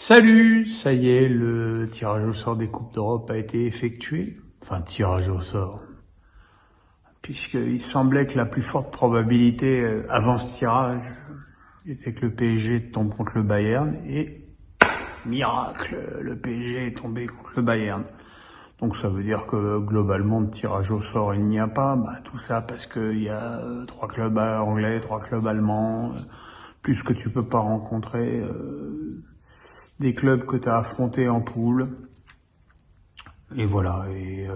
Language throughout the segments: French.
Salut, ça y est, le tirage au sort des Coupes d'Europe a été effectué. Enfin, tirage au sort. Puisqu'il semblait que la plus forte probabilité avant ce tirage était que le PSG tombe contre le Bayern. Et, miracle, le PSG est tombé contre le Bayern. Donc ça veut dire que globalement, de tirage au sort, il n'y a pas. Tout ça parce qu'il y a 3 clubs anglais, 3 clubs allemands, plus que tu peux pas rencontrer des clubs que tu as affrontés en poule. Et voilà, et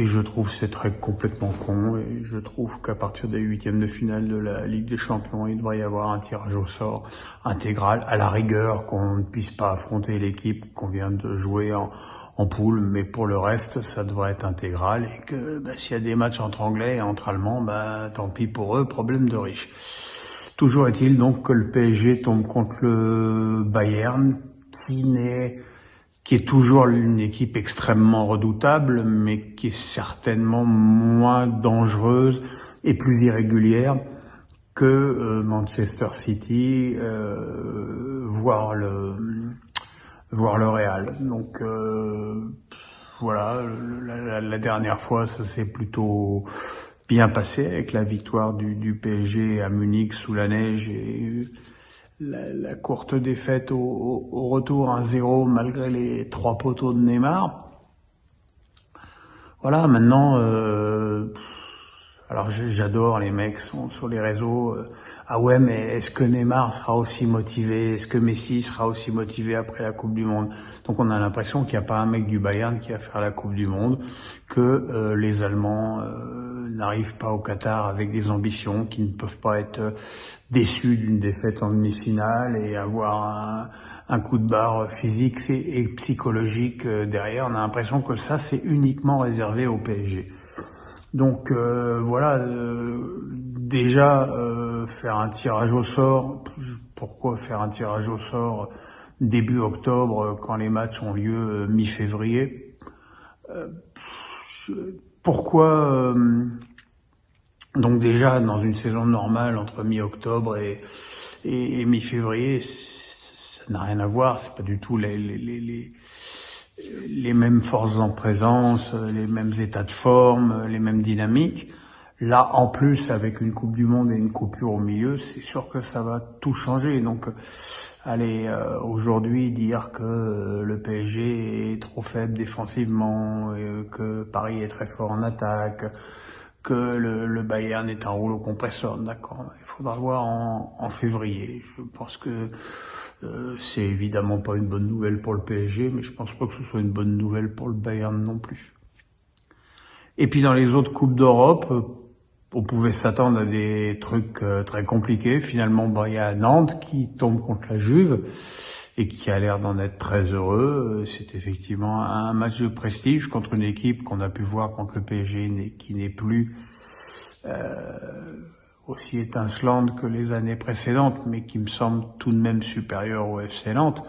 je trouve cette règle complètement con, et je trouve qu'à partir des 8e de finale de la Ligue des Champions, il devrait y avoir un tirage au sort intégral, à la rigueur qu'on ne puisse pas affronter l'équipe qu'on vient de jouer en poule, mais pour le reste, ça devrait être intégral, et que s'il y a des matchs entre Anglais et entre Allemands, tant pis pour eux, problème de riches. Toujours est-il donc que le PSG tombe contre le Bayern, qui est toujours une équipe extrêmement redoutable, mais qui est certainement moins dangereuse et plus irrégulière que Manchester City, voire le Real. Donc voilà, la dernière fois, ça s'est plutôt bien passé avec la victoire du PSG à Munich sous la neige et la courte défaite au retour 1-0 malgré les 3 poteaux de Neymar. Voilà, maintenant, alors j'adore les mecs sur les réseaux. Ah ouais, mais est-ce que Neymar sera aussi motivé? Est-ce que Messi sera aussi motivé après la Coupe du Monde? Donc on a l'impression qu'il n'y a pas un mec du Bayern qui va faire la Coupe du Monde, que les Allemands n'arrivent pas au Qatar avec des ambitions, qui ne peuvent pas être déçus d'une défaite en demi-finale et avoir un coup de barre physique et psychologique derrière. On a l'impression que ça, c'est uniquement réservé au PSG. Donc voilà, déjà faire un tirage au sort. Pourquoi faire un tirage au sort début octobre quand les matchs ont lieu mi-février? Pourquoi donc déjà dans une saison normale entre mi-octobre et mi-février, ça n'a rien à voir. C'est pas du tout les mêmes forces en présence, les mêmes états de forme, les mêmes dynamiques. Là, en plus, avec une Coupe du Monde et une coupure au milieu, c'est sûr que ça va tout changer. Donc, allez, aujourd'hui, dire que le PSG est trop faible défensivement, que Paris est très fort en attaque, que le Bayern est un rouleau compresseur, d'accord. Il faudra voir en février. Je pense que c'est évidemment pas une bonne nouvelle pour le PSG, mais je pense pas que ce soit une bonne nouvelle pour le Bayern non plus. Et puis dans les autres coupes d'Europe, on pouvait s'attendre à des trucs très compliqués. Finalement, il y a Nantes qui tombe contre la Juve et qui a l'air d'en être très heureux. C'est effectivement un match de prestige contre une équipe qu'on a pu voir contre le PSG, qui n'est plus aussi étincelante que les années précédentes, mais qui me semble tout de même supérieure au FC Nantes.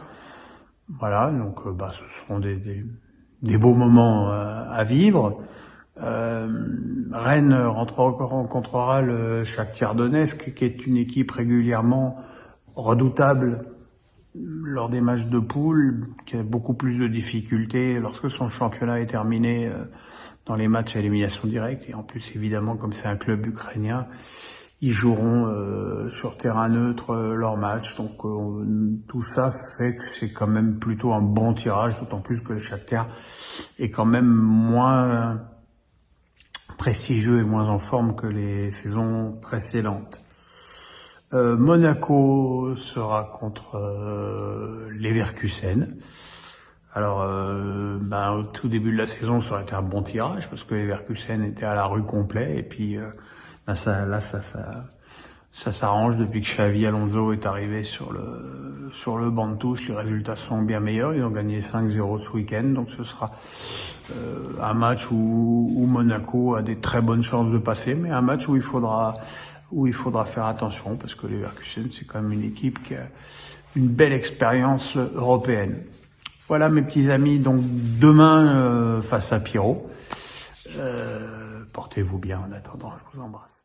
Voilà, donc ce seront des beaux moments à vivre. Rennes rencontrera le Shakhtar Donetsk, qui est une équipe régulièrement redoutable lors des matchs de poule, qui a beaucoup plus de difficultés lorsque son championnat est terminé dans les matchs à élimination directe. Et en plus, évidemment, comme c'est un club ukrainien, ils joueront sur terrain neutre leur match. Donc tout ça fait que c'est quand même plutôt un bon tirage, d'autant plus que le Shakhtar est quand même moins prestigieux et moins en forme que les saisons précédentes. Monaco sera contre Leverkusen. Alors, au tout début de la saison, ça aurait été un bon tirage parce que Leverkusen était à la rue complet, et puis ça s'arrange depuis que Xavi Alonso est arrivé sur le banc de touche. Les résultats sont bien meilleurs. Ils ont gagné 5-0 ce week-end, donc ce sera un match où Monaco a des très bonnes chances de passer, mais un match où il faudra faire attention parce que Leverkusen, c'est quand même une équipe qui a une belle expérience européenne. Voilà mes petits amis, donc demain face à Pirot. Portez-vous bien en attendant, je vous embrasse.